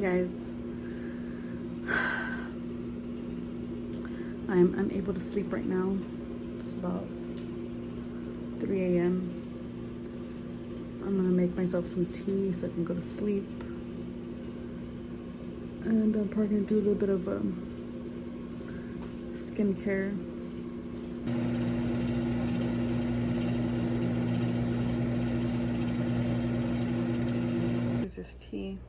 guys, I'm unable to sleep right now. It's about 3 a.m. I'm gonna make myself some tea so I can go to sleep. And I'm probably gonna do a little bit of skincare. Here's this tea.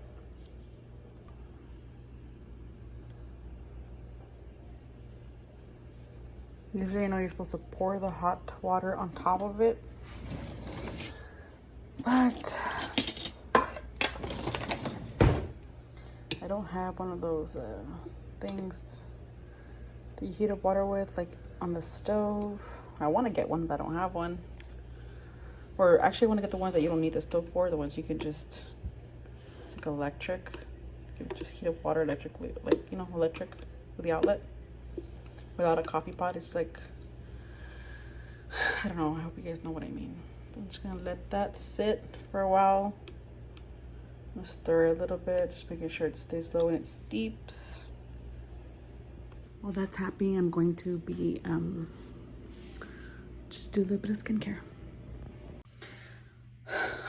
Usually I know you're supposed to pour the hot water on top of it, but I don't have one of those things that you heat up water with, like on the stove. I want to get one, but I don't have one. Or actually I want to get the ones that you don't need the stove for, the ones you can just, it's like electric. You can just heat up water electrically, like, you know, electric with the outlet. Without a coffee pot. It's like, I don't know, I hope you guys know what I mean. I'm just gonna let that sit for a while. I'm gonna stir a little bit, just making sure it stays low and it steeps. While that's happening, I'm going to be just do a little bit of skincare.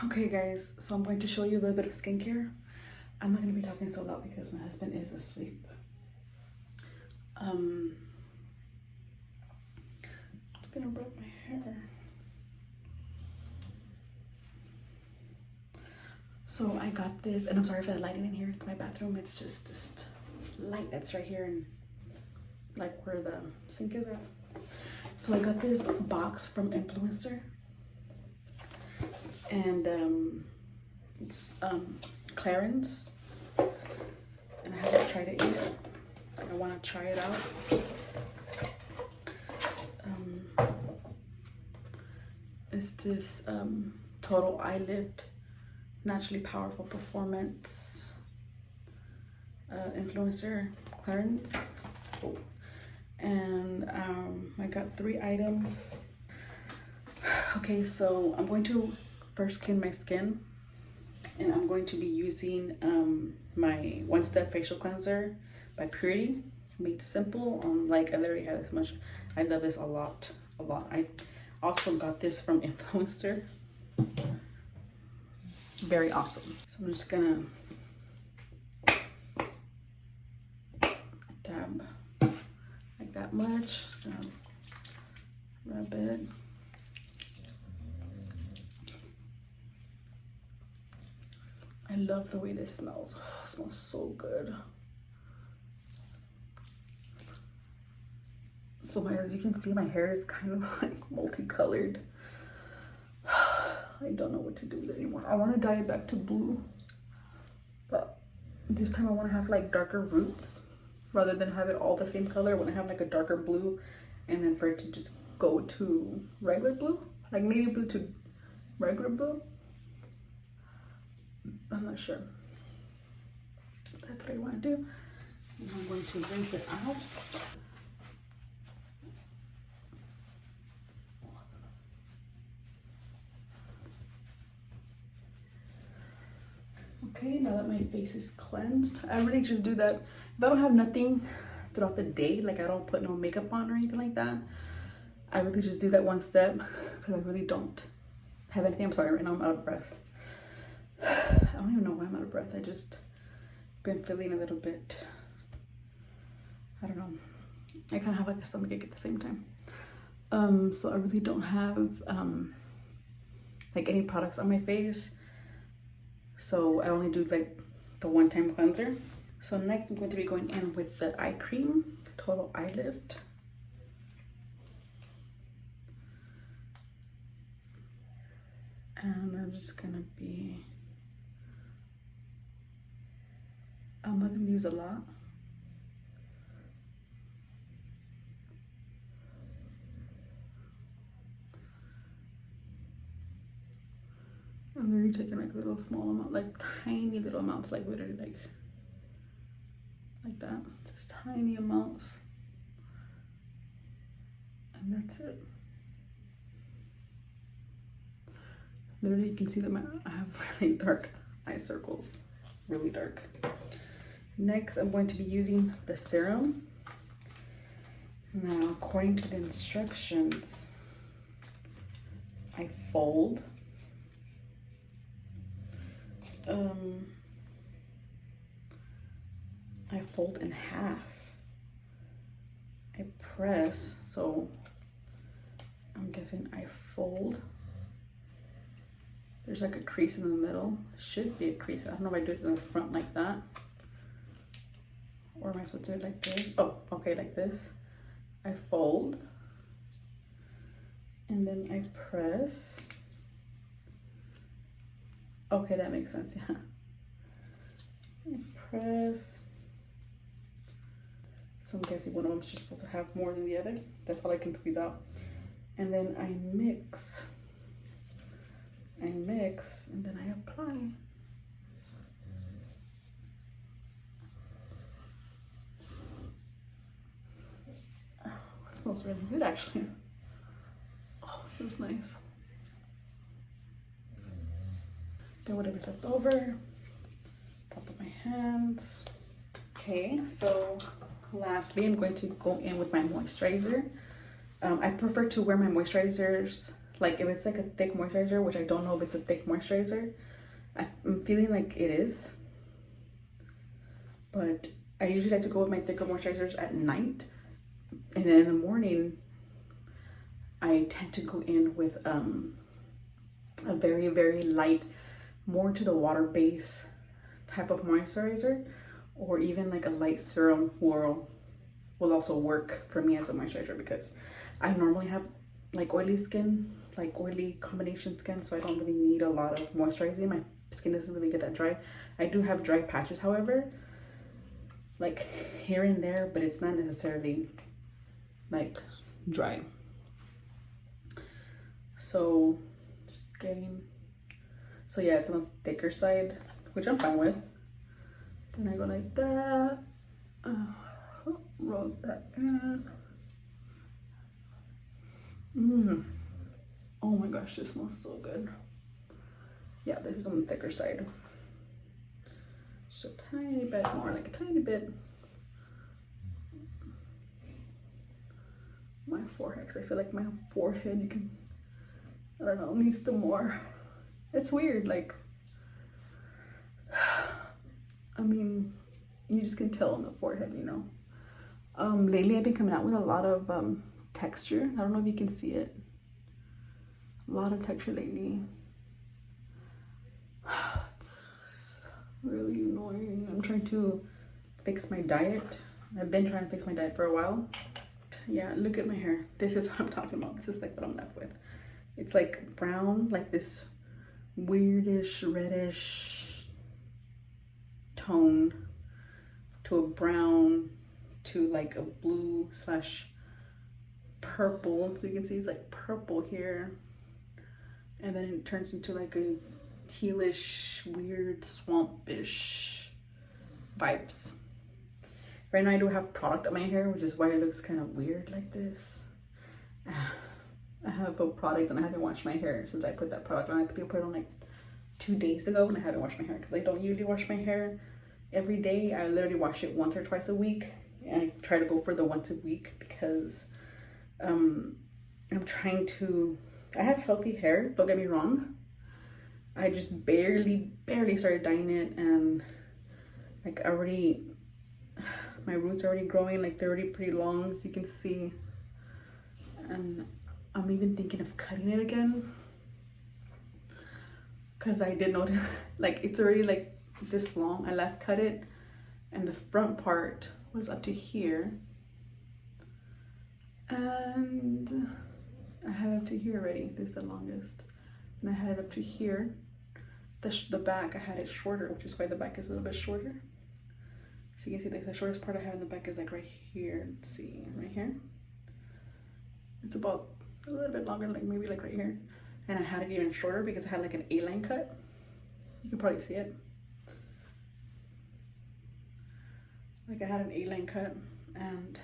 Okay guys, so I'm going to show you a little bit of skincare. I'm not gonna be talking so loud because my husband is asleep. Gonna rub my hair. So I got this, and I'm sorry for the lighting in here. It's my bathroom. It's just this light that's right here and like where the sink is at. So I got this box from Influenster, and it's Clarins, and I haven't tried it yet. I want to try it out. It's this Total Eye Lift Naturally Powerful Performance Influencer Clarins. Oh. And I got 3 items. Okay, so I'm going to first clean my skin, and I'm going to be using my One Step Facial Cleanser by Purity. Made simple. Like I literally had this much. I love this a lot. I also got this from Influencer. Very awesome. So I'm just gonna dab like that much. Rub it. I love the way this smells. Oh, it smells so good. So as you can see, my hair is kind of like multicolored. I don't know what to do with it anymore. I want to dye it back to blue, but this time I want to have like darker roots rather than have it all the same color. I want to have like a darker blue, and then for it to just go to regular blue, like navy blue to regular blue. I'm not sure. That's what I want to do. And I'm going to rinse it out. Okay, now that my face is cleansed, I really just do that. If I don't have nothing throughout the day, like I don't put no makeup on or anything like that, I really just do that one step because I really don't have anything. I'm sorry, right now I'm out of breath. I don't even know why I'm out of breath. I just been feeling a little bit, I don't know. I kind of have like a stomachache at the same time. So I really don't have like any products on my face. So I only do like the one-time cleanser. So next I'm going to be going in with the eye cream, Total Eye Lift. And I'm just gonna use a lot. I'm really taking like a little small amount, like tiny little amounts, like literally like that, just tiny amounts, and that's it. Literally, you can see that I have really dark eye circles, really dark. Next, I'm going to be using the serum. Now, according to the instructions, I fold. I fold in half. I press, so I'm guessing I fold. There's like a crease in the middle. Should be a crease. I don't know if I do it in the front like that. Or am I supposed to do it like this? Oh, okay, like this. I fold. And then I press. Okay, that makes sense, yeah. I press. So I'm guessing one of them is just supposed to have more than the other. That's all I can squeeze out. And then I mix. And then I apply. Oh, it smells really good actually. Oh, it feels nice. Get whatever's left over. Top of my hands. Okay, so lastly, I'm going to go in with my moisturizer. I prefer to wear my moisturizers, like if it's like a thick moisturizer, which I don't know if it's a thick moisturizer. I'm feeling like it is. But I usually like to go with my thicker moisturizers at night. And then in the morning, I tend to go in with a very, very light, more to the water base type of moisturizer, or even like a light serum will also work for me as a moisturizer, because I normally have like oily skin, like oily combination skin, so I don't really need a lot of moisturizing. My skin doesn't really get that dry. I do have dry patches, however, like here and there, but it's not necessarily like dry. So just getting, so yeah, it's on the thicker side, which I'm fine with. Then I go like that, roll that in. Oh my gosh, this smells so good. Yeah, this is on the thicker side. Just a tiny bit more, like a tiny bit. My forehead, because I feel like my forehead, you can, I don't know, needs the more. It's weird, like, I mean, you just can tell on the forehead, you know. Lately I've been coming out with a lot of texture. I don't know if you can see it. A lot of texture lately. It's really annoying. I'm trying to fix my diet. I've been trying to fix my diet for a while. Yeah, look at my hair. This is what I'm talking about. This is like what I'm left with. It's like brown, like this weirdish, reddish tone to a brown to like a blue slash purple. So you can see it's like purple here. And then it turns into like a tealish, weird, swampish vibes. Right now I do have product on my hair, which is why it looks kind of weird like this. I have a product and I haven't washed my hair since I put that product on. I think I put it on like 2 days ago, and I haven't washed my hair because I don't usually wash my hair every day. I literally wash it once or twice a week. And I try to go for the once a week because I'm trying to, I have healthy hair, don't get me wrong. I just barely started dyeing it, and like already, my roots are already growing, like they're already pretty long, as you can see. And I'm even thinking of cutting it again, because I did notice like it's already like this long. I last cut it and the front part was up to here, and I had it up to here already. This is the longest, and I had it up to here. The back I had it shorter, which is why the back is a little bit shorter. So you can see like the shortest part I have in the back is like right here. Let's see, right here. It's about a little bit longer, like maybe like right here. And I had it even shorter because I had like an A-line cut. You can probably see it. Like I had an A-line cut, and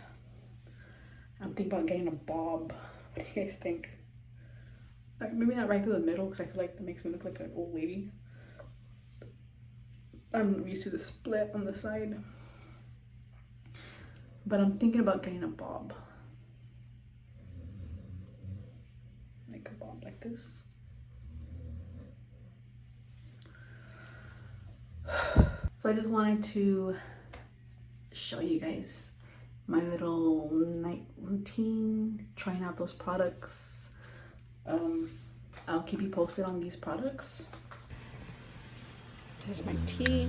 I'm thinking about getting a bob. What do you guys think? Like maybe not right through the middle, because I feel like that makes me look like an old lady. I'm used to the split on the side. but I'm thinking about getting a bob. Like a bob like this. So I just wanted to show you guys my little night routine, trying out those products. I'll keep you posted on these products. This is my tea.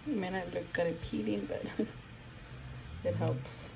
It may not look that appealing, but it helps.